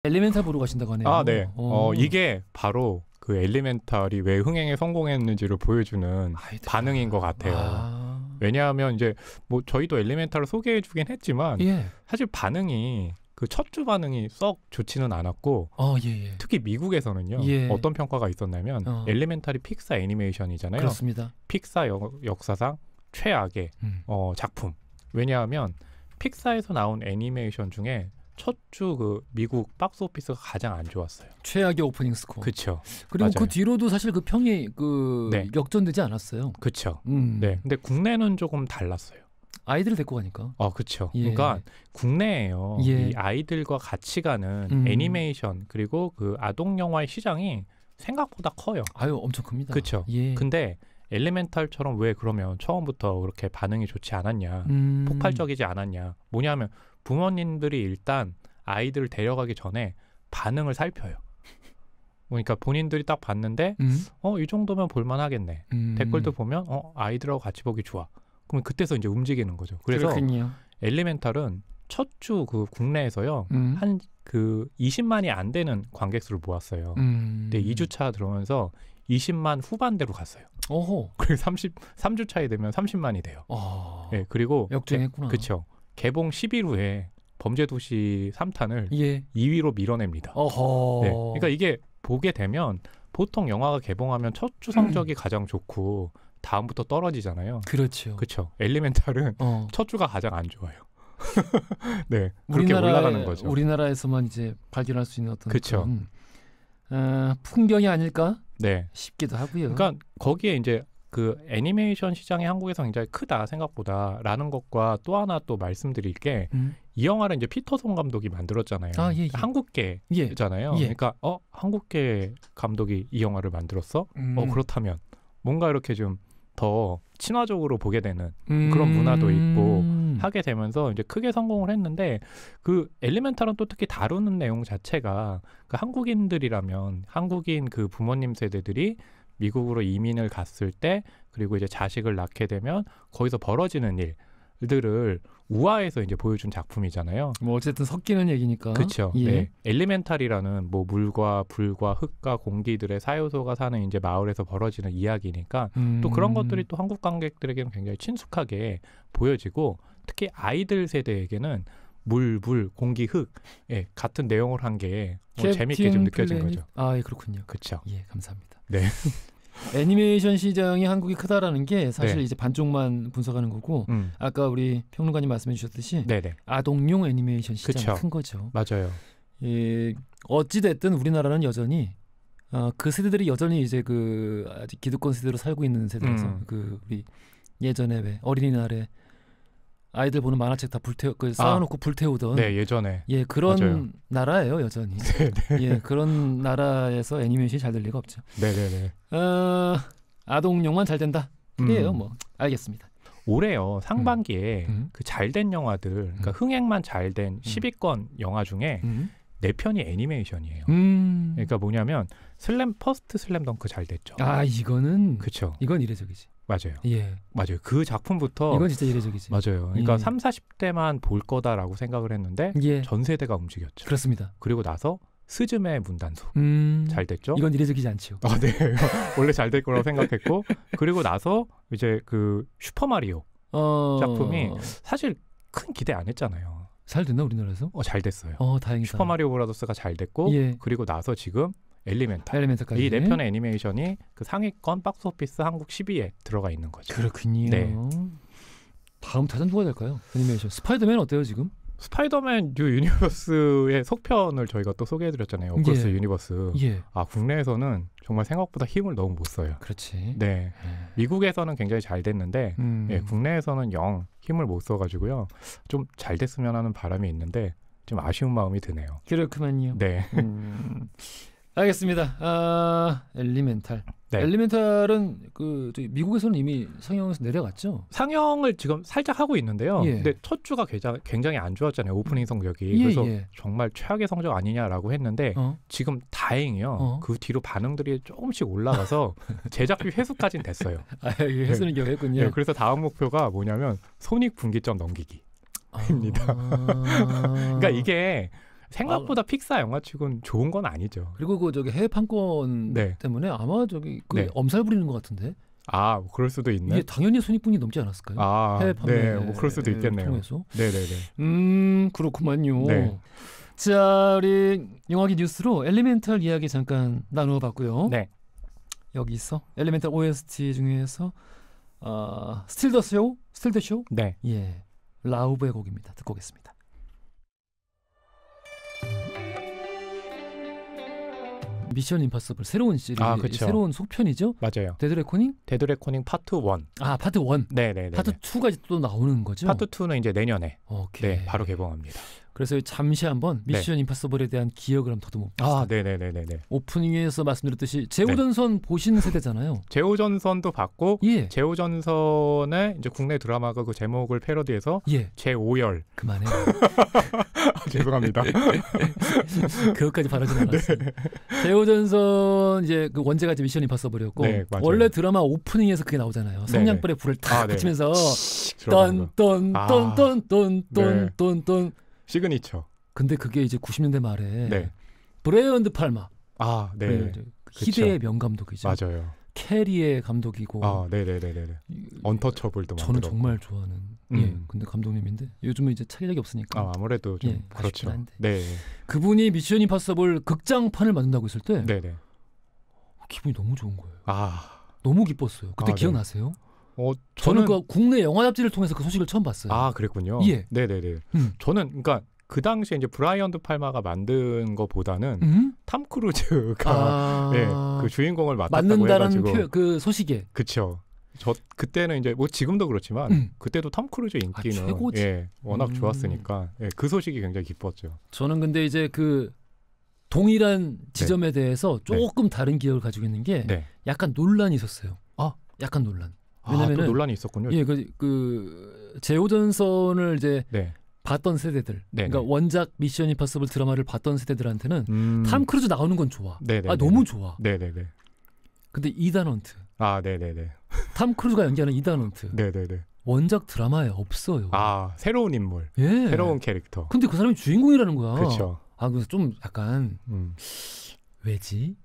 엘리멘탈 보러 가신다고 하네요. 아, 네. 이게 바로 그 엘리멘탈이 왜 흥행에 성공했는지를 보여주는 반응인 것 같아요. 왜냐하면 이제 뭐 저희도 엘리멘탈을 소개해주긴 했지만 사실 반응이 그 첫 주 반응이 썩 좋지는 않았고 특히 미국에서는요. 어떤 평가가 있었냐면 엘리멘탈이 픽사 애니메이션이잖아요. 그렇습니다. 픽사 역사상 최악의 작품. 왜냐하면 픽사에서 나온 애니메이션 중에 첫 주 그 미국 박스 오피스가 가장 안 좋았어요. 최악의 오프닝 스코어. 그렇죠. 그리고 맞아요. 그 뒤로도 사실 그 평이 역전되지 않았어요. 그렇죠. 네. 근데 국내는 조금 달랐어요. 아이들을 데리고 가니까. 그렇죠. 그러니까 국내에요. 이 아이들과 같이 가는 애니메이션 그리고 그 아동 영화의 시장이 생각보다 커요. 엄청 큽니다. 그렇죠. 근데 엘리멘탈처럼 왜 그러면 처음부터 그렇게 반응이 좋지 않았냐, 폭발적이지 않았냐. 뭐냐면 부모님들이 일단 아이들을 데려가기 전에 반응을 살펴요. 그러니까 본인들이 딱 봤는데 이 정도면 볼만하겠네. 댓글도 보면 아이들하고 같이 보기 좋아. 그럼 그때서 이제 움직이는 거죠. 그래서 그렇군요. 엘리멘탈은 첫 주 그 국내에서요 한 그 20만이 안 되는 관객 수를 모았어요. 근데 2주차 들어오면서 20만 후반대로 갔어요. 그리고 3주차에 되면 30만이 돼요. 네, 그리고 역주행했구나. 그렇죠. 개봉 10일 후에 범죄도시 3탄을 2위로 밀어냅니다. 네, 그러니까 이게 보게 되면 보통 영화가 개봉하면 첫 주 성적이 가장 좋고 다음부터 떨어지잖아요. 그렇죠. 그렇죠. 엘리멘탈은 첫 주가 가장 안 좋아요. 네, 그렇게 올라가는 거죠. 우리나라에서만 이제 발견할 수 있는 어떤 그렇죠. 풍경이 아닐까? 네, 싶기도 하고요. 그러니까 거기에 이제 그 애니메이션 시장이 한국에서 굉장히 크다 생각보다라는 것과 또 하나 또 말씀드릴 게 이 영화를 이제 피터son 감독이 만들었잖아요. 한국계잖아요. 그러니까 한국계 감독이 이 영화를 만들었어? 그렇다면 뭔가 이렇게 좀 더 친화적으로 보게 되는 그런 문화도 있고 하게 되면서 이제 크게 성공을 했는데 그 엘리멘탈은 또 특히 다루는 내용 자체가 그 한국인들이라면 한국인 그 부모님 세대들이 미국으로 이민을 갔을 때 그리고 이제 자식을 낳게 되면 거기서 벌어지는 일들을 우화해서 이제 보여준 작품이잖아요. 뭐 어쨌든 섞이는 얘기니까. 그렇죠. 네. 엘리멘탈이라는 뭐 물과 불과 흙과 공기들의 사요소가 사는 이제 마을에서 벌어지는 이야기니까 또 그런 것들이 또 한국 관객들에게는 굉장히 친숙하게 보여지고 특히 아이들 세대에게는 물, 공기, 흙 같은 내용을 한 게 재밌게 좀 느껴진 거죠. 그렇군요. 그렇죠. 감사합니다. 네. 애니메이션 시장이 한국이 크다라는 게 사실 이제 반쪽만 분석하는 거고 아까 우리 평론가님 말씀해 주셨듯이 아동용 애니메이션 시장이 큰 거죠. 맞아요. 어찌 됐든 우리나라는 여전히 그 세대들이 여전히 이제 그 아직 기득권 세대로 살고 있는 세대라서 그 우리 예전에 왜 어린이날에 아이들 보는 만화책 다 쌓아놓고 불태우던 예전에 그런 맞아요. 나라예요 여전히. 그런 나라에서 애니메이션이 잘 될 리가 없죠. 네네네. 아동용만 잘 된다. 그래요, 뭐 알겠습니다. 올해요 상반기에 그 잘된 영화들, 그러니까 흥행만 잘된 10위권 영화 중에 4편이 애니메이션이에요. 그러니까 뭐냐면 퍼스트 슬램덩크 잘 됐죠. 이거는 그렇죠. 이건 이례적이지. 맞아요. 맞아요. 그 작품부터 이건 진짜 이례적이지. 맞아요. 그러니까 30, 40대만 볼 거다라고 생각을 했는데 전 세대가 움직였죠. 그렇습니다. 그리고 나서 스즈메 문단속 잘 됐죠. 이건 이례적이지 않죠. 네. 원래 잘 될 거라고 생각했고 그리고 나서 이제 그 슈퍼마리오 작품이 사실 큰 기대 안 했잖아요. 잘 됐나 우리나라에서? 잘 됐어요. 다행이다. 슈퍼마리오 브라더스가 잘 됐고 그리고 나서 지금 엘리멘탈까지 이 4편의 애니메이션이 그 상위권 박스오피스 한국 10위에 들어가 있는 거죠. 그렇군요. 네. 다음 타전 누가 될까요? 애니메이션 스파이더맨 어때요 지금? 스파이더맨 유니버스의 속편을 저희가 또 소개해드렸잖아요. 오크로스 유니버스. 국내에서는 정말 생각보다 힘을 너무 못 써요. 그렇지. 네. 미국에서는 굉장히 잘 됐는데 국내에서는 영 힘을 못 써가지고요. 좀 잘 됐으면 하는 바람이 있는데 좀 아쉬운 마음이 드네요. 그렇구만요. 네. 알겠습니다. 엘리멘탈. 엘리멘탈은 미국에서는 이미 상영에서 내려갔죠? 상영을 지금 살짝 하고 있는데요. 근데 첫 주가 굉장히 안 좋았잖아요. 오프닝 성적이. 그래서 정말 최악의 성적 아니냐라고 했는데 지금 다행이요. 그 뒤로 반응들이 조금씩 올라가서 제작비 회수까지는 됐어요. 회수는 경했군요. 그래서 다음 목표가 뭐냐면 손익분기점 넘기기입니다. 그러니까 이게 생각보다 픽사 영화치고는 좋은 건 아니죠. 그리고 그 저기 해외 판권 네. 때문에 아마 저기 그 네. 엄살 부리는 것 같은데. 아, 그럴 수도 있네. 이게 당연히 손익분이 넘지 않았을까요? 아, 해외 판매 네, 뭐 그럴 수도 있겠네요. 통해서. 네네네. 그렇구만요. 네. 자, 우리 영화기 뉴스로 엘리멘탈 이야기 잠깐 나누어봤고요. 네. 여기 있어. 엘리멘탈 OST 중에서 스틸 더 쇼? 네. 예, 라우브의 곡입니다. 듣고 오겠습니다. 미션 임파서블 새로운 시리즈, 새로운 속편이죠? 맞아요. 데드 레코닝? 데드 레코닝 파트 1. 아, 파트 1. 네네네. 파트 2가 또 나오는 거죠? 파트 2는 이제 내년에 오케이. 네, 바로 개봉합니다. 그래서 잠시 한번 미션 임파서블에 대한 기억을 한번 더듬어 봅시다. 아, 네네네네. 오프닝에서 말씀드렸듯이 제오전선 보신 세대잖아요. 제오전선도 봤고, 예. 제오전선의 이제 국내 드라마가 그 제목을 패러디해서 예. 제5열. 그만해. 죄송합니다. 그것까지 바라진 않았어요. 네. 제오전선 이제 그 원제가 이제 미션 임파서블이었고, 네, 원래 드라마 오프닝에서 그게 나오잖아요. 성냥불에 불을 탁 붙이면서 떤떤떤떤떤떤떤떤 시그니처. 근데 그게 이제 90년대 말에 브레이언드 팔마. 아, 네. 희대의 명감독이죠. 맞아요. 캐리의 감독이고. 아, 네네네네. 언터처블도 저는 만들었고. 정말 좋아하는. 예, 근데 감독님인데 요즘은 이제 차기작이 없으니까. 아, 아무래도 좀 그렇죠. 한데. 네. 그분이 미션 임파서블 극장판을 만든다고 했을 때, 네네. 기분이 너무 좋은 거예요. 아, 너무 기뻤어요. 그때 기억나세요? 저는 그 국내 영화 잡지를 통해서 그 소식을 처음 봤어요. 아, 그랬군요. 예. 네네네. 저는 그러니까 그 당시에 이제 브라이언 드 팔마가 만든 거보다는 탐 크루즈가 그 주인공을 맡았다고 해가지고 그 소식에. 그렇죠. 저 그때는 이제 뭐 지금도 그렇지만 그때도 탐 크루즈 인기는 최고지. 워낙 좋았으니까 그 소식이 굉장히 기뻤죠. 저는 근데 이제 그 동일한 지점에 대해서 조금 다른 기억을 가지고 있는 게 약간 논란이 있었어요. 약간 논란. 왜냐면은 또 논란이 있었군요. 예, 그 제오전선을 이제 봤던 세대들, 그러니까 원작 미션 임파서블 드라마를 봤던 세대들한테는 탐 크루즈 나오는 건 좋아. 너무 좋아. 네네네. 근데 이단 헌트. 아, 네네네. 탐 크루즈가 연기하는 이단 헌트. 네네네. 원작 드라마에 없어요. 아, 새로운 인물, 새로운 캐릭터. 근데 그 사람이 주인공이라는 거야. 그렇죠. 그래서 좀 약간 왜지?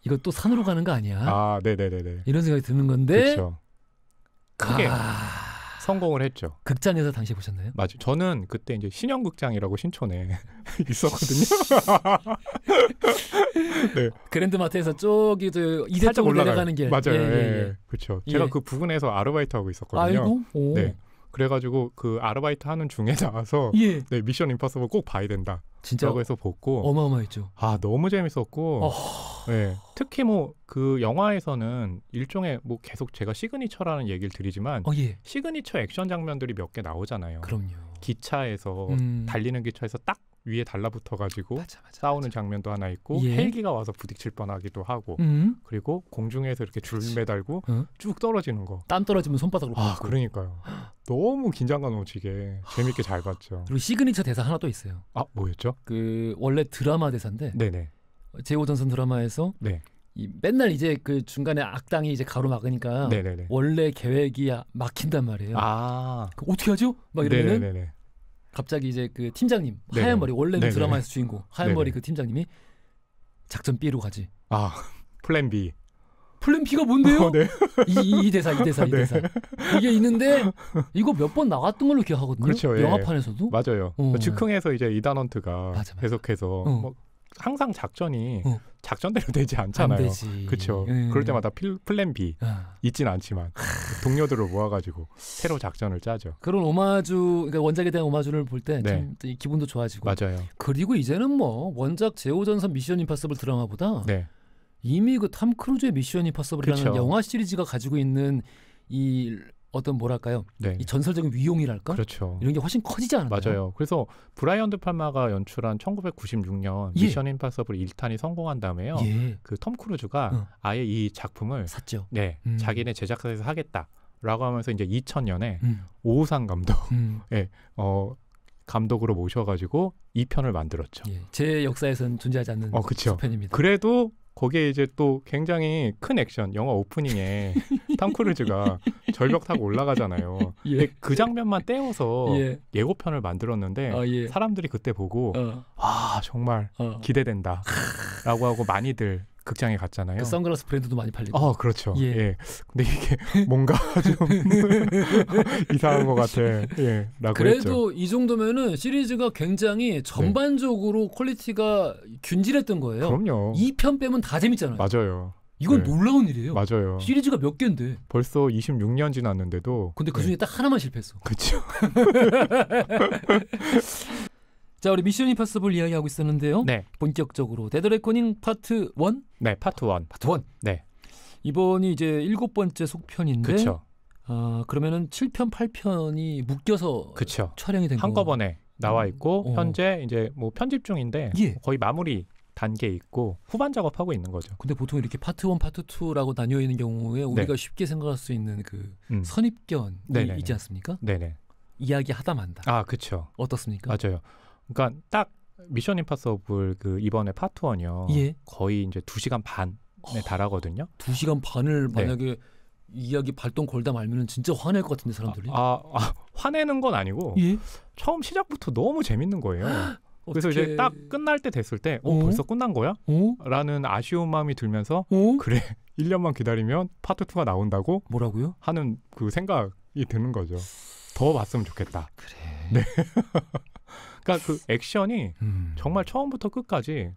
이거 또 산으로 가는 거 아니야? 아, 네네네네. 이런 생각이 드는 건데. 그렇죠. 크게 성공을 했죠. 극장에서 당시에 보셨나요? 맞아요. 저는 그때 이제 신영극장이라고 신촌에 있었거든요. 네. 그랜드마트에서 저기 이대 쪽으로 내려가는 길. 맞아요. 그렇죠. 제가 그 부근에서 아르바이트 하고 있었거든요. 아이고. 네. 그래가지고 그 아르바이트 하는 중에 나와서 미션 임파서블 꼭 봐야 된다. 진짜라고 해서 보고 어마어마했죠. 아, 너무 재밌었고 특히 뭐 그 영화에서는 일종의 뭐 계속 제가 시그니처라는 얘기를 드리지만 시그니처 액션 장면들이 몇 개 나오잖아요. 그럼요. 기차에서 달리는 기차에서 딱 위에 달라붙어가지고 싸우는 장면도 하나 있고 헬기가 와서 부딪힐 뻔하기도 하고 그리고 공중에서 이렇게 줄 매달고 쭉 떨어지는 거. 땀 떨어지면 손바닥으로 밟고. 그러니까요. 너무 긴장감 넘치게 재밌게 잘 봤죠. 그리고 시그니처 대사 하나 또 있어요. 아, 뭐였죠? 그 원래 드라마 대사인데 네네. 제오전선 드라마에서 맨날 이제 그 중간에 악당이 이제 가로막으니까 원래 계획이 막힌단 말이에요. 어떻게 하죠? 막 이러면은 갑자기 이제 그 팀장님 하얀 머리 원래는 드라마에서 주인공 하얀 머리 그 팀장님이 작전 B로 가지. 아, 플랜 B. 플랜 B가 뭔데요? 이 대사 이게 있는데 이거 몇 번 나왔던 걸로 기억하거든요. 그렇죠. 영화판에서도 맞아요. 즉흥에서 이제 이단 헌트가 해석해서 뭐 항상 작전이 작전대로 되지 않잖아요. 그렇죠. 그럴 때마다 플랜 B 있진 않지만 동료들을 모아가지고 새로 작전을 짜죠. 그런 오마주, 그러니까 원작에 대한 오마주를 볼 때 참 기분도 좋아지고. 맞아요. 그리고 이제는 뭐 원작 제오전선 미션 임파서블 드라마보다 이미 그 탐 크루즈의 미션 임파서블이라는 영화 시리즈가 가지고 있는 이 어떤 뭐랄까요? 이 전설적인 위용이랄까? 그렇죠. 이런 게 훨씬 커지지 않았나요? 맞아요. 그래서 브라이언 드 팔마가 연출한 1996년 미션 임파서블 1탄이 성공한 다음에요. 그 톰 크루즈가 아예 이 작품을 샀죠. 자기네 제작사에서 하겠다라고 하면서 이제 2000년에 오우상 감독 감독으로 모셔가지고 2편을 만들었죠. 제 역사에서는 존재하지 않는 편입니다. 그래도 거기에 이제 또 굉장히 큰 액션 영화 오프닝에 탐 크루즈가 절벽 타고 올라가잖아요. 예. 그 장면만 떼어서 예고편을 만들었는데 사람들이 그때 보고 와 정말 기대된다 라고 하고 많이들 극장에 갔잖아요. 그 선글라스 브랜드도 많이 팔리고. 그렇죠. 예. 근데 이게 뭔가 좀 이상한 것 같아. 예. 라고 그래도 했죠. 이 정도면은 시리즈가 굉장히 전반적으로 퀄리티가 균질했던 거예요. 그럼요. 2편 빼면 다 재밌잖아요. 맞아요. 이건 놀라운 일이에요. 맞아요. 시리즈가 몇 개인데. 벌써 26년 지났는데도. 근데 그중에 딱 하나만 실패했어. 그렇죠. 자, 우리 미션 임파서블 이야기하고 있었는데요. 네. 본격적으로 데드 레코닝 파트 1? 네, 파트 1. 파트 1. 네. 이번이 이제 7번째 속편인데. 그렇죠. 그러면은 7편, 8편이 묶여서 그쵸. 촬영이 된 거. 한꺼번에 나와 있고 현재 이제 뭐 편집 중인데 거의 마무리 단계에 있고 후반 작업하고 있는 거죠. 근데 보통 이렇게 파트 1, 파트 2라고 나뉘어 있는 경우에 우리가 쉽게 생각할 수 있는 그 선입견이 있지 않습니까? 네네. 이야기 하다 만다. 그렇죠. 어떻습니까? 맞아요. 그러니까 딱 미션 임파서블 그 이번에 파트 1이요. 거의 이제 2시간 반에 달하거든요. 2시간 반을 만약에 이야기 발동 걸다 말면은 진짜 화낼 것 같은데 사람들이. 화내는 건 아니고 처음 시작부터 너무 재밌는 거예요. 그래서 이제 딱 끝날 때 됐을 때 벌써 끝난 거야? 라는 아쉬운 마음이 들면서 그래 1년만 기다리면 파트 2가 나온다고? 뭐라고요? 하는 그 생각이 드는 거죠. 더 봤으면 좋겠다. 그래. 네. 그러니까 그 액션이 정말 처음부터 끝까지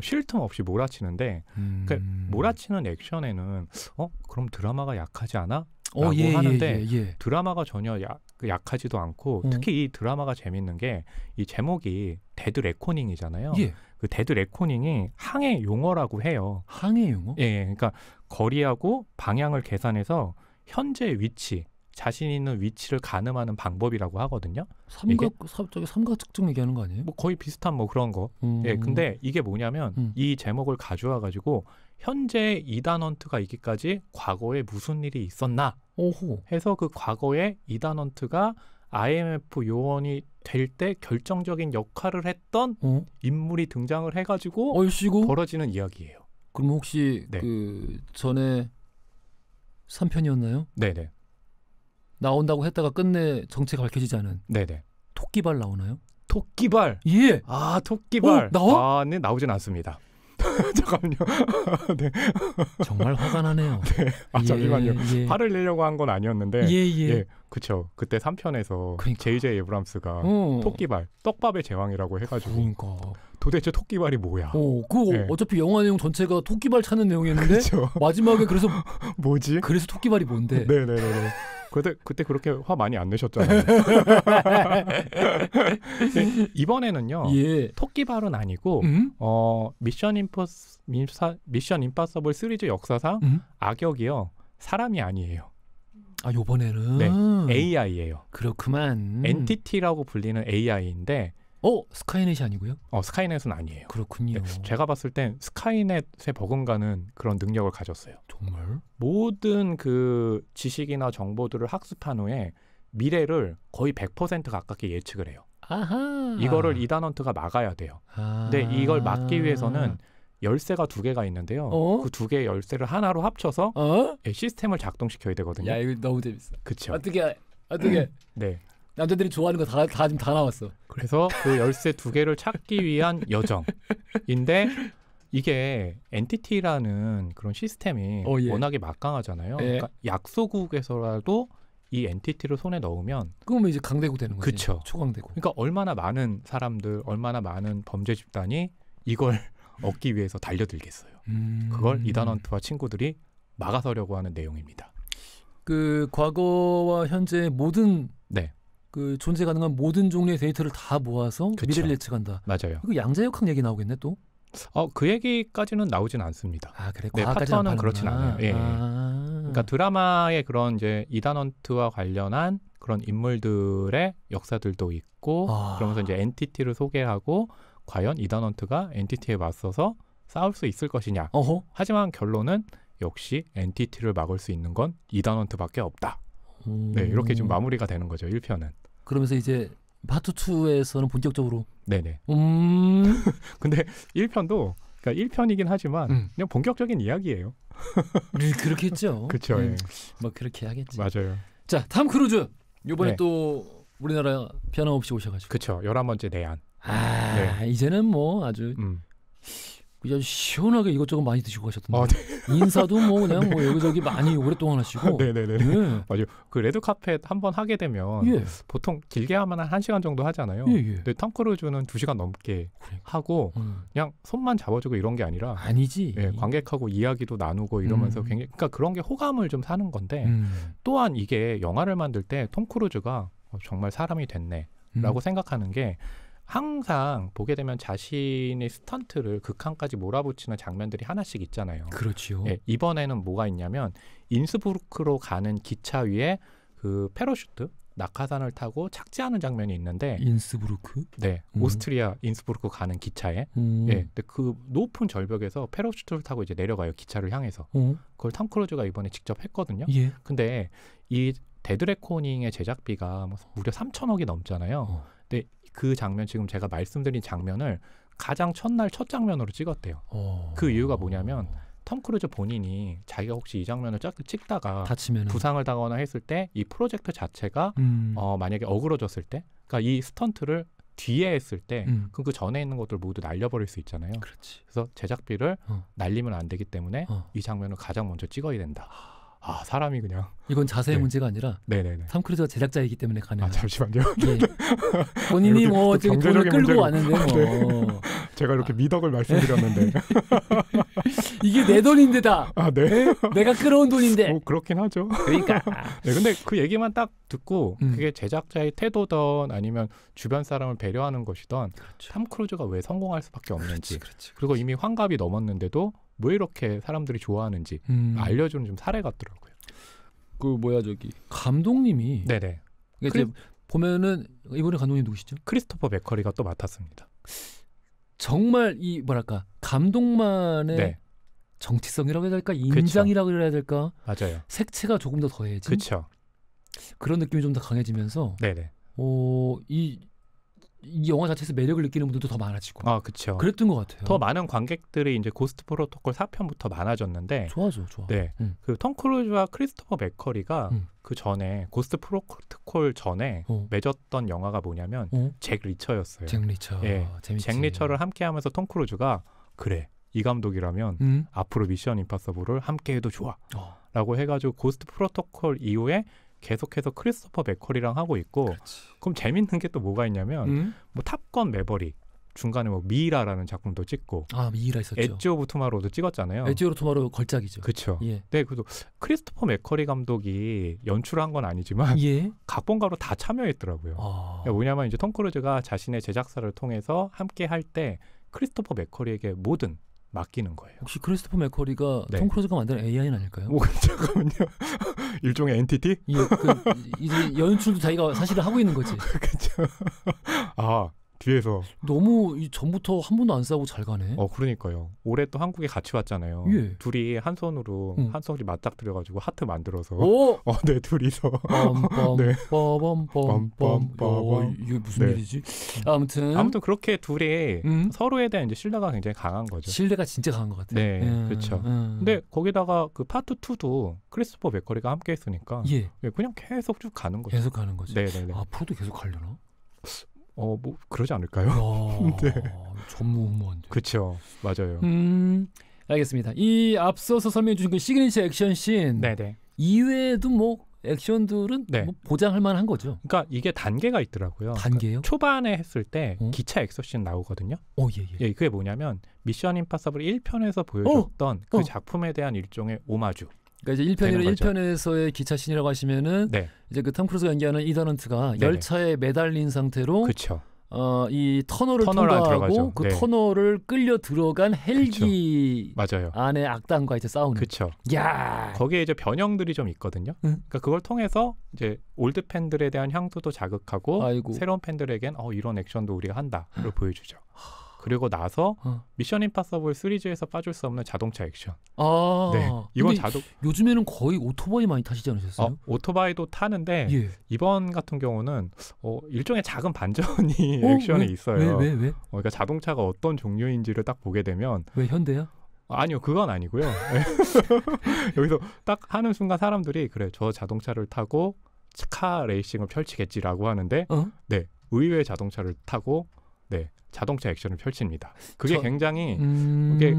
쉴 틈 없이 몰아치는데 그러니까 몰아치는 액션에는 그럼 드라마가 약하지 않아? 라고 하는데 드라마가 전혀 약하지도 않고 특히 이 드라마가 재밌는 게 이 제목이 데드 레코닝이잖아요. 그 데드 레코닝이 항해 용어라고 해요. 항해 용어? 그러니까 거리하고 방향을 계산해서 현재 위치 자신 있는 위치를 가늠하는 방법이라고 하거든요. 삼각측정 얘기하는 거 아니에요? 뭐 거의 비슷한 뭐 그런 거. 근데 이게 뭐냐면 이 제목을 가져와 가지고 현재 이단 헌트가 있기까지 과거에 무슨 일이 있었나 해서 그 과거에 이단 헌트가 IMF 요원이 될 때 결정적인 역할을 했던 인물이 등장을 해가지고 벌어지는 이야기예요. 그럼 혹시 그 전에 3편이었나요? 네네. 나온다고 했다가 끝내 정체가 밝혀지지 않은 네네. 토끼발 나오나요? 토끼발? 예. 토끼발. 나와? 네, 나오진 않습니다. 잠깐만요. 네. 정말 화가 나네요. 네. 잠시만요. 화를 내려고 한 건 아니었는데. 그쵸. 그때 3편에서 J.J. 에브람스가 토끼발, 떡밥의 제왕이라고 해가지고. 그러니까. 도대체 토끼발이 뭐야? 어차피 영화 내용 전체가 토끼발 찾는 내용이었는데 그쵸. 마지막에 그래서 뭐지? 그래서 토끼발이 뭔데? 네네네. 그때 그렇게 화 많이 안 내셨잖아요. 이번에는요. 토끼발은 아니고 미션 임파서블 시리즈 역사상 악역이요. 사람이 아니에요. 요번에는 AI예요. 그렇구만. 엔티티라고 불리는 AI인데 스카이넷이 아니고요? 스카이넷은 아니에요. 그렇군요. 제가 봤을 땐 스카이넷에 버금가는 그런 능력을 가졌어요. 정말? 모든 그 지식이나 정보들을 학습한 후에 미래를 거의 100% 가깝게 예측을 해요. 이거를 이단 헌트가 막아야 돼요. 근데 이걸 막기 위해서는 열쇠가 2개가 있는데요. 그 2개의 열쇠를 하나로 합쳐서 시스템을 작동시켜야 되거든요. 야, 이거 너무 재밌어. 그쵸. 어떻게? 네. 남자들이 좋아하는 거 다 지금 다 나왔어. 그래서 그 열쇠 2개를 찾기 위한 여정인데 이게 엔티티라는 그런 시스템이 워낙에 막강하잖아요. 그러니까 약소국에서라도 이 엔티티를 손에 넣으면 그러면 이제 강대국 되는 거지. 그쵸. 초강대국. 그러니까 얼마나 많은 사람들, 얼마나 많은 범죄 집단이 이걸 얻기 위해서 달려들겠어요. 그걸 이단 헌트와 친구들이 막아서려고 하는 내용입니다. 그 과거와 현재 모든 그 존재 가능한 모든 종류의 데이터를 다 모아서 미래를 예측한다. 맞아요. 이거 양자역학 얘기나오겠네 또? 그 얘기까지는 나오진 않습니다. 그래. 파트는 그렇진 않아요. 그러니까 드라마의 그런 이제 이단 헌트와 관련한 그런 인물들의 역사들도 있고 그러면서 이제 엔티티를 소개하고 과연 이단 헌트가 엔티티에 맞서서 싸울 수 있을 것이냐. 하지만 결론은 역시 엔티티를 막을 수 있는 건 이단 헌트밖에 없다. 이렇게 좀 마무리가 되는 거죠. 1편은. 그러면서 이제 파트 2에서는 본격적으로 네네. 근데 1편도 그러니까 1편이긴 하지만 그냥 본격적인 이야기예요. 그렇겠죠. 그렇죠. 예. 뭐 그렇게 하겠지. 맞아요. 자, 탐 크루즈 이번에 또 우리나라 변함없이 오셔가지고. 그렇죠. 11번째 내한. 이제는 뭐 아주 시원하게 이것저것 많이 드시고 가셨던데. 인사도 뭐 그냥 뭐 여기저기 많이 오랫동안 하시고. 네네네. 맞아요. 그 레드카펫 한번 하게 되면 보통 길게 하면 한 1시간 정도 하잖아요. 근데 탐 크루즈는 2시간 넘게 하고 그냥 손만 잡아주고 이런 게 아니라 아니지. 관객하고 이야기도 나누고 이러면서 굉장히 그러니까 그런 게 호감을 좀 사는 건데 또한 이게 영화를 만들 때 톰 크루즈가 정말 사람이 됐네라고 생각하는 게 항상 보게 되면 자신의 스턴트를 극한까지 몰아붙이는 장면들이 하나씩 있잖아요. 그렇죠. 이번에는 뭐가 있냐면 인스부르크로 가는 기차 위에 그 패러슈트 낙하산을 타고 착지하는 장면이 있는데 인스부르크? 네, 오스트리아 인스부르크 가는 기차에 근데 그 높은 절벽에서 패러슈트를 타고 이제 내려가요. 기차를 향해서. 그걸 탐 크루즈가 이번에 직접 했거든요. 근데 이 데드레코닝의 제작비가 무려 3천억이 넘잖아요. 근데 그 장면 지금 제가 말씀드린 장면을 가장 첫날 첫 장면으로 찍었대요. 그 이유가 뭐냐면 톰 크루즈 본인이 자기가 혹시 이 장면을 찍다가 다치면은. 부상을 당하거나 했을 때 이 프로젝트 자체가 만약에 어그러졌을 때 그러니까 이 스턴트를 뒤에 했을 때 그 전에 있는 것들 모두 날려버릴 수 있잖아요. 그렇지. 그래서 제작비를 날리면 안 되기 때문에 이 장면을 가장 먼저 찍어야 된다. 사람이 그냥 이건 자세의 문제가 아니라 탐 크루즈가 제작자이기 때문에 가능해요. 잠시만요. 본인이 뭐 저기 돈을 끌고 왔는데 뭐 제가 이렇게 미덕을 말씀드렸는데 이게 내 돈인데다. 내가 끌어온 돈인데. 그렇긴 하죠. 그러니까. 근데 그 얘기만 딱 듣고 그게 제작자의 태도든 아니면 주변 사람을 배려하는 것이든 탐 크루즈가 왜 성공할 수밖에 없는지 그리고 이미 환갑이 넘었는데도 왜 이렇게 사람들이 좋아하는지 알려주는 좀 사례 같더라고요. 감독님이 이제 보면은 이번에 감독님 누구시죠? 크리스토퍼 맥커리가 또 맡았습니다. 정말 이 뭐랄까 감독만의 정치성이라고 해야 될까 인장이라고 해야 될까 맞아요. 색채가 조금 더 더해진 그런 느낌이 좀 더 강해지면서 이 영화 자체에서 매력을 느끼는 분들도 더 많아지고. 그렇죠. 그랬던 것 같아요. 더 많은 관객들이 이제 고스트 프로토콜 4편부터 많아졌는데. 좋아. 그 톰 크루즈와 크리스토퍼 맥커리가 그 전에 고스트 프로토콜 전에 맺었던 영화가 뭐냐면 잭 리처였어요. 잭 리처. 잭 리처를 함께하면서 톰 크루즈가 그래 이 감독이라면 앞으로 미션 임파서블을 함께해도 좋아라고 해가지고 고스트 프로토콜 이후에. 계속해서 크리스토퍼 맥커리랑 하고 있고 그럼 재밌는 게 또 뭐가 있냐면 뭐 탑건 매버릭 중간에 뭐 미이라라는 작품도 찍고 미이라 있었죠. 엣지 오브 투마로우도 찍었잖아요. 엣지 오브 투마로우 걸작이죠. 그렇죠. 그래도 크리스토퍼 맥커리 감독이 연출한 건 아니지만 각본가로 다 참여했더라고요. 그러니까 뭐냐면 이제 톰 크루즈가 자신의 제작사를 통해서 함께 할 때 크리스토퍼 맥커리에게 모든 맡기는 거예요. 혹시 크리스토퍼 맥커리가 톰 크루즈가 만든 AI는 아닐까요? 잠깐만요. 일종의 엔티티? 이제 연출도 자기가 사실은 하고 있는 거지. 그렇죠. 뒤에서 너무 전부터 한 번도 안 싸우고 잘 가네. 그러니까요. 올해 또 한국에 같이 왔잖아요. 둘이 한 손으로 한 손이 맞닥뜨려가지고 하트 만들어서. 둘이서. 이게 무슨 일이지? 아무튼 그렇게 둘이 서로에 대한 이제 신뢰가 굉장히 강한 거죠. 신뢰가 진짜 강한 것 같아요. 그렇죠. 근데 거기다가 그 파트 2도 크리스토퍼 맥커리가 함께 했으니까 그냥 계속 쭉 가는 거죠. 계속 가는 거죠. 네네네. 앞으로도 계속 하려나? 뭐 그러지 않을까요? 전무후무한데. 그렇죠, 맞아요. 알겠습니다. 이 앞서서 설명해 주신 그 시그니처 액션 씬 이외에도 뭐 액션들은 뭐 보장할 만한 거죠. 그러니까 이게 단계가 있더라고요. 단계요? 그러니까 초반에 했을 때 기차 액션씬 나오거든요. 그게 뭐냐면 미션 임파서블 1편에서 보여줬던 그 작품에 대한 일종의 오마주. 그러니까 이제 1편에서의 기차 씬이라고 하시면은 이제 그 톰 크루즈가 연기하는 이던 헌트가 열차에 매달린 상태로 이 터널을 통과하고 그 터널을 끌려 들어간 헬기 안에 악당과 이제 싸우는. 거기에 이제 변형들이 좀 있거든요. 그러니까 그걸 통해서 이제 올드 팬들에 대한 향수도 자극하고 새로운 팬들에겐 이런 액션도 우리가 한다를 보여주죠. 그리고 나서 미션 임파서블 시리즈에서 빠질 수 없는 자동차 액션. 이건 요즘에는 거의 오토바이 많이 타시지 않으셨어요? 오토바이도 타는데 이번 같은 경우는 일종의 작은 반전이 액션에 있어요. 왜? 그러니까 자동차가 어떤 종류인지를 딱 보게 되면 왜 현대야? 아니요, 그건 아니고요. 여기서 딱 하는 순간 사람들이 그래, 저 자동차를 타고 카 레이싱을 펼치겠지라고 하는데 네, 의외의 자동차를 타고 네, 자동차 액션을 펼칩니다. 그게 굉장히 그게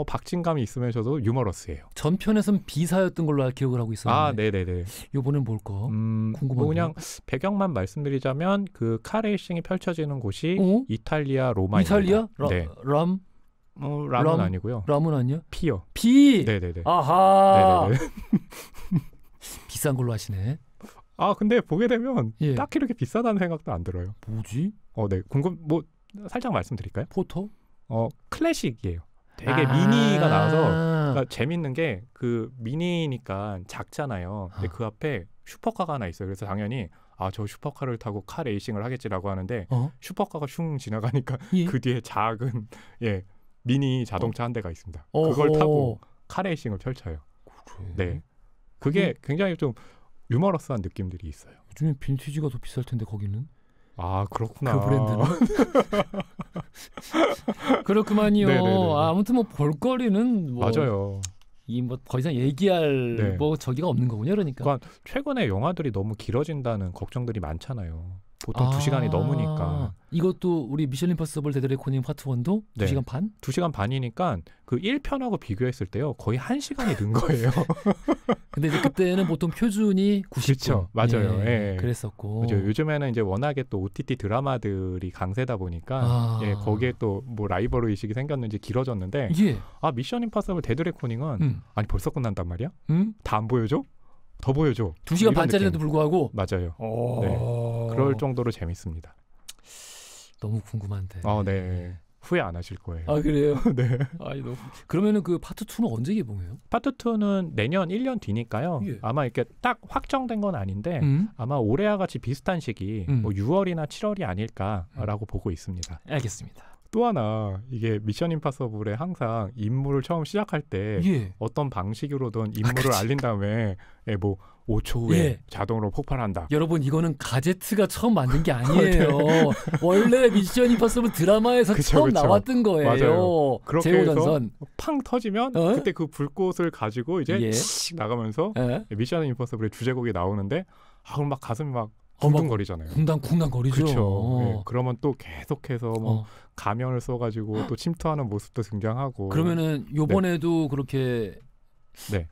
박진감이 있으면서도 유머러스해요. 전편에서는 비사였던 걸로 기억을 하고 있었는데. 아, 네네네. 이번엔 뭘까? 궁금한데. 뭐 그냥 배경만 말씀드리자면 그 카레이싱이 펼쳐지는 곳이 이탈리아 로마입니다. 이탈리아? 네. 람은 아니고요. 람은 아니야? 피요. 피. 네네네. 아하. 네네네. 비싼 걸로 하시네. 아, 근데 보게 되면 딱히 이렇게 비싸다는 생각도 안 들어요. 뭐지? 네. 뭐 살짝 말씀드릴까요? 포터? 클래식이에요. 되게 미니가 나와서 그러니까 재밌는 게 그 미니니까 작잖아요. 근데 그 앞에 슈퍼카가 하나 있어요. 그래서 당연히 저 슈퍼카를 타고 카 레이싱을 하겠지라고 하는데 슈퍼카가 슝 지나가니까 그 뒤에 작은 미니 자동차 한 대가 있습니다. 그걸 타고 카 레이싱을 펼쳐요. 네. 그게 굉장히 좀 유머러스한 느낌들이 있어요. 요즘에 빈티지가 더 비쌀 텐데 거기는. 아, 그렇구나. 그 브랜드는. 그렇구만요. 네네네. 아무튼 뭐 볼거리는 뭐 맞아요. 이 뭐 더 이상 얘기할 뭐 저기가 없는 거군요. 그러니까 최근에 영화들이 너무 길어진다는 걱정들이 많잖아요. 보통 2시간이 넘으니까. 이것도 우리 미션 임파서블 데드 레코닝 파트 1도 2시간 반? 2시간 반이니까 그 1편하고 비교했을 때요. 거의 1시간이 는 거예요. 근데 이제 그때는 보통 표준이 90분. 그렇죠. 맞아요. 그랬었고. 그렇죠. 요즘에는 이제 워낙에 또 OTT 드라마들이 강세다 보니까 거기에 또 뭐 라이벌 의식이 생겼는지 길어졌는데 미션 임파서블 데드 레코닝은 아니 벌써 끝난단 말이야? 다 안 보여줘? 더 보여줘. 2시간 반짜리에도 불구하고. 맞아요. 네. 그럴 정도로 재밌습니다. 너무 궁금한데. 네. 후회 안 하실 거예요. 아, 그래요? 네. 너무... 그러면은 그 파트 2는 언제 개봉해요? 파트 2는 내년 1년 뒤니까요. 아마 이렇게 딱 확정된 건 아닌데 아마 올해와 같이 비슷한 시기 뭐 6월이나 7월이 아닐까라고 보고 있습니다. 알겠습니다. 또 하나 이게 미션 임파서블에 항상 임무를 처음 시작할 때 어떤 방식으로든 임무를 알린 다음에 뭐 5초 후에 자동으로 폭발한다. 여러분 이거는 가제트가 처음 만든 게 아니에요. 원래 미션 임파서블 드라마에서 처음 나왔던 거예요. 맞아요. 그렇게 해서 팡 터지면 어? 그때 그 불꽃을 가지고 이제 씩 나가면서 미션 임파서블의 주제곡이 나오는데 그럼 막 가슴이 막 쿵쿵거리잖아요. 쿵당쿵당거리죠. 그렇죠. 그러면 또 계속해서 뭐 가면을 써가지고 또 침투하는 모습도 등장하고. 그러면은 요번에도 그렇게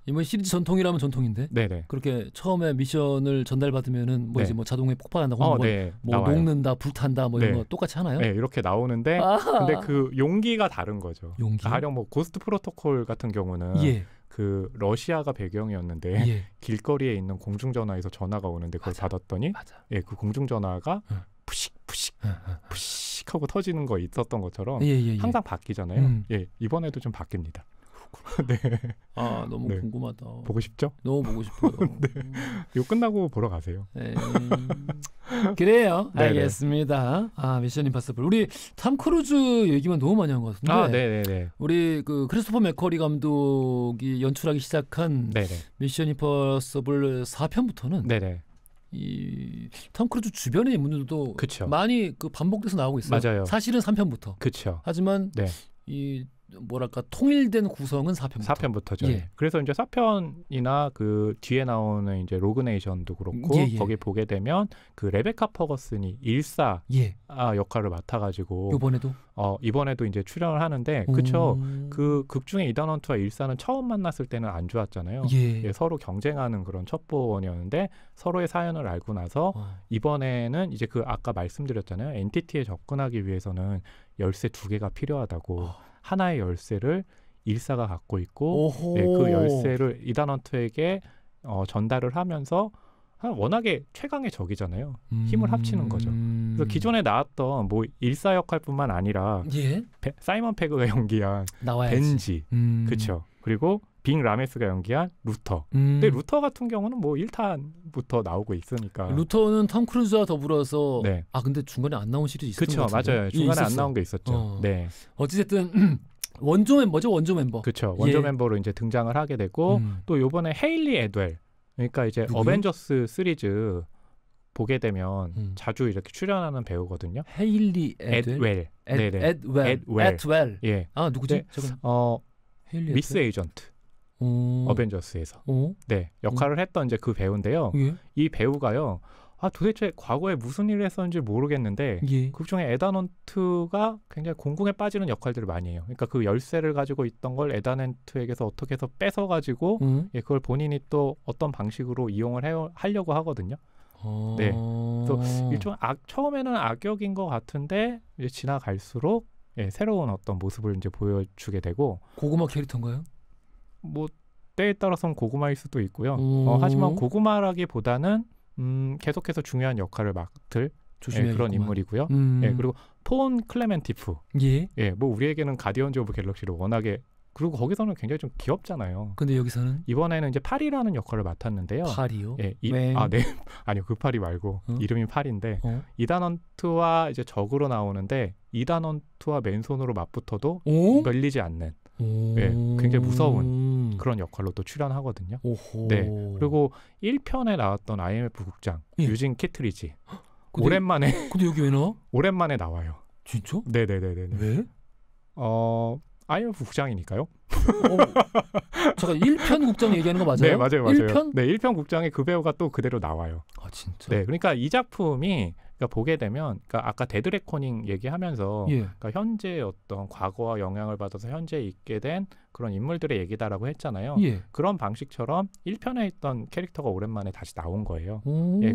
이번 시리즈 전통이라면 전통인데 그렇게 처음에 미션을 전달받으면은 뭐 이제 뭐 자동에 폭발한다, 혹은 뭐 녹는다, 불탄다, 뭐 이런 거 똑같이 하나요? 네, 이렇게 나오는데 근데 그 용기가 다른 거죠. 가령 뭐 고스트 프로토콜 같은 경우는 그 러시아가 배경이었는데 길거리에 있는 공중전화에서 전화가 오는데 그걸 받았더니 그 공중전화가 푸식 하고 터지는 거 있었던 것처럼 항상 바뀌잖아요. 이번에도 좀 바뀝니다. 네. 너무 궁금하다. 보고 싶죠? 너무 보고 싶어요. 이거 끝나고 보러 가세요. 그래요. 알겠습니다. 미션 임파서블. 우리 탐 크루즈 얘기만 너무 많이 한 것 같은데. 우리 그 크리스토퍼 맥커리 감독이 연출하기 시작한 미션 임파서블 4편부터는 이 탐 크루즈 주변의 인물들도 많이 그 반복돼서 나오고 있어요. 맞아요. 사실은 3편부터. 하지만 이 뭐랄까 통일된 구성은 4편부터죠. 그래서 이제 4편이나 그 뒤에 나오는 이제 로그네이션도 그렇고 거기 보게 되면 그 레베카 퍼거슨이 일사 역할을 맡아가지고 이번에도 이제 출연을 하는데 그쵸. 그 극 중에 이단 헌트와 일사는 처음 만났을 때는 안 좋았잖아요. 서로 경쟁하는 그런 첩보원이었는데 서로의 사연을 알고 나서 이번에는 이제 그 아까 말씀드렸잖아요. 엔티티에 접근하기 위해서는 열쇠 2개가 필요하다고. 하나의 열쇠를 일사가 갖고 있고 그 열쇠를 이단 헌트에게 전달을 하면서 워낙에 최강의 적이잖아요. 힘을 합치는 거죠. 그래서 기존에 나왔던 뭐 일사 역할뿐만 아니라 사이먼 페그가 연기한 벤지, 그렇죠. 그리고 빙 라메스가 연기한 루터. 근데 루터 같은 경우는 뭐 1탄부터 나오고 있으니까. 루터는 톰 크루즈와 더불어서 근데 중간에 안 나온 시리즈 있었던 것 같은데. 맞아요. 중간에 안 나온 게 있었죠. 어찌됐든 원조 멤버죠. 원조 멤버. 그렇죠. 원조 멤버로 이제 등장을 하게 되고 또 요번에 헤일리 애드웰. 그러니까 이제 누구요? 어벤져스 시리즈 보게 되면 자주 이렇게 출연하는 배우거든요. 헤일리 애드웰. 애드웰. 누구지? 네. 미스 에이전트. 어벤져스에서. 네, 역할을 했던 이제 그 배우인데요. 이 배우가요. 도대체 과거에 무슨 일을 했었는지 모르겠는데 그중에 에다넌트가 굉장히 공공에 빠지는 역할들을 많이 해요. 그러니까 그 열쇠를 가지고 있던 걸 에다넌트에게서 어떻게 해서 뺏어가지고 그걸 본인이 또 어떤 방식으로 이용을 하려고 하거든요. 네, 그래서 일종 처음에는 악역인 것 같은데 이제 지나갈수록 새로운 어떤 모습을 이제 보여주게 되고. 고구마 캐릭터인가요? 뭐 때에 따라서는 고구마일 수도 있고요. 하지만 고구마라기보다는 계속해서 중요한 역할을 맡을 그런 인물이고요. 그리고 폰 클레멘티프. 뭐 우리에게는 가디언즈 오브 갤럭시를 워낙에, 그리고 거기서는 굉장히 좀 귀엽잖아요. 근데 여기서는 이번에는 이제 파리라는 역할을 맡았는데요. 파리요? 네. 아니요, 그 파리 말고 이름이 파리인데 이다넌트와 이제 적으로 나오는데 이다넌트와 맨손으로 맞붙어도 밀리지 않는 굉장히 무서운 그런 역할로 또 출연하거든요. 네. 그리고 1편에 나왔던 IMF 국장 유진 키트리지 오랜만에. 근데 여기 왜 나와? 오랜만에 나와요. 진짜? 네네네네. 왜? IMF 국장이니까요. 잠깐 1편 국장 얘기하는 거 맞아요? 네, 맞아요. 1편? 네, 1편 국장에 그 배우가 또 그대로 나와요. 진짜? 네, 그러니까 이 작품이 보게 되면, 그러니까 아까 데드 레코닝 얘기하면서 그러니까 현재 어떤 과거와 영향을 받아서 현재에 있게 된 그런 인물들의 얘기다라고 했잖아요. 그런 방식처럼 1편에 있던 캐릭터가 오랜만에 다시 나온 거예요.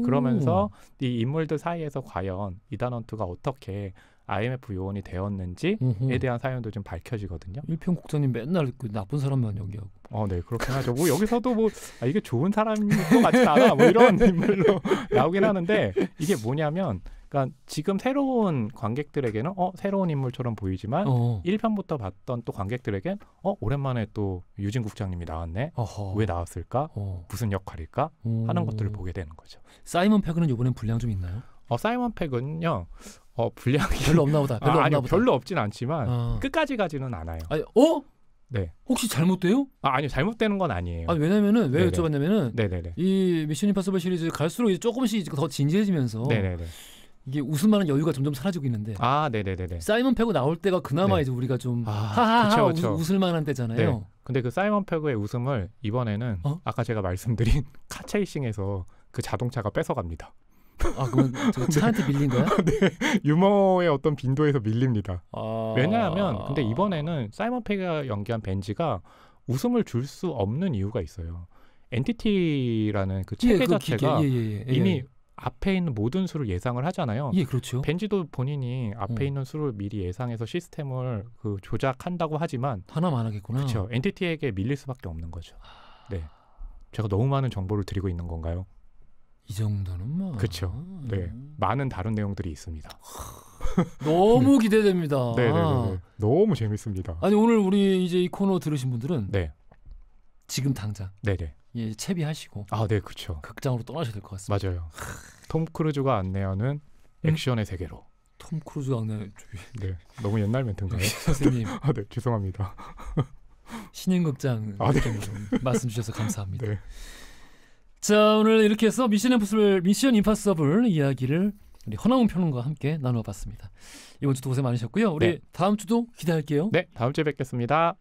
그러면서 이 인물들 사이에서 과연 이다넌트가 어떻게 IMF 요원이 되었는지에 대한 사연도 좀 밝혀지거든요. 1편 국장님 맨날 그 나쁜 사람만 연기하고. 네, 그렇긴 하죠. 뭐 여기서도 뭐 이게 좋은 사람인 것 같지 않아, 뭐 이런 인물로 나오긴 하는데, 이게 뭐냐면, 그러니까 지금 새로운 관객들에게는 새로운 인물처럼 보이지만 1편부터 봤던 또 관객들에겐 오랜만에 또 유진 국장님이 나왔네. 왜 나왔을까? 무슨 역할일까? 하는 것들을 보게 되는 거죠. 사이먼 페그는 이번엔 분량 좀 있나요? 사이먼 페그는요. 분량이 별로 없나 보다. 별로 없진 않지만 끝까지 가지는 않아요. 네. 혹시 잘못돼요? 아니요, 잘못되는 건 아니에요. 왜냐면은 왜 여쭤봤냐면은 네네네. 이 미션 임파서블 시리즈 갈수록 이제 조금씩 더 진지해지면서 네네네. 이게 웃을만한 여유가 점점 사라지고 있는데. 네네네. 사이먼 페그 나올 때가 그나마 이제 우리가 좀 하하하 그쵸. 웃을만한 때잖아요. 네. 근데 그 사이먼 페그의 웃음을 이번에는 아까 제가 말씀드린 카체이싱에서 그 자동차가 뺏어갑니다. 그건 차한테 밀린 거야? 네, 유머의 어떤 빈도에서 밀립니다. 왜냐하면 근데 이번에는 사이먼 페그가 연기한 벤지가 웃음을 줄 수 없는 이유가 있어요. 엔티티라는 그 체계 자체가 이미 앞에 있는 모든 수를 예상을 하잖아요. 그렇죠. 벤지도 본인이 앞에 있는 수를 미리 예상해서 시스템을 조작한다고 하지만 하나만 안 하겠구나. 그렇죠. 엔티티에게 밀릴 수밖에 없는 거죠. 네, 제가 너무 많은 정보를 드리고 있는 건가요? 이 정도는 뭐. 그렇죠. 네, 많은 다른 내용들이 있습니다. 너무 기대됩니다. 네, 너무 재밌습니다. 아니 오늘 우리 이제 이 코너 들으신 분들은 지금 당장 채비하시고 네, 그렇죠. 극장으로 떠나셔야 될 것 같습니다. 맞아요. 톰 크루즈가 안내하는 액션의 세계로. 톰 크루즈가 안내하는. 네, 너무 옛날 멘트인가요? 선생님. 네, 죄송합니다. 신인극장 말씀 주셔서 감사합니다. 네. 자, 오늘 이렇게 해서 미션 임파서블 이야기를 우리 허나운 평론가와 함께 나눠봤습니다. 이번 주도 고생 많으셨고요. 우리 다음 주도 기대할게요. 네, 다음 주에 뵙겠습니다.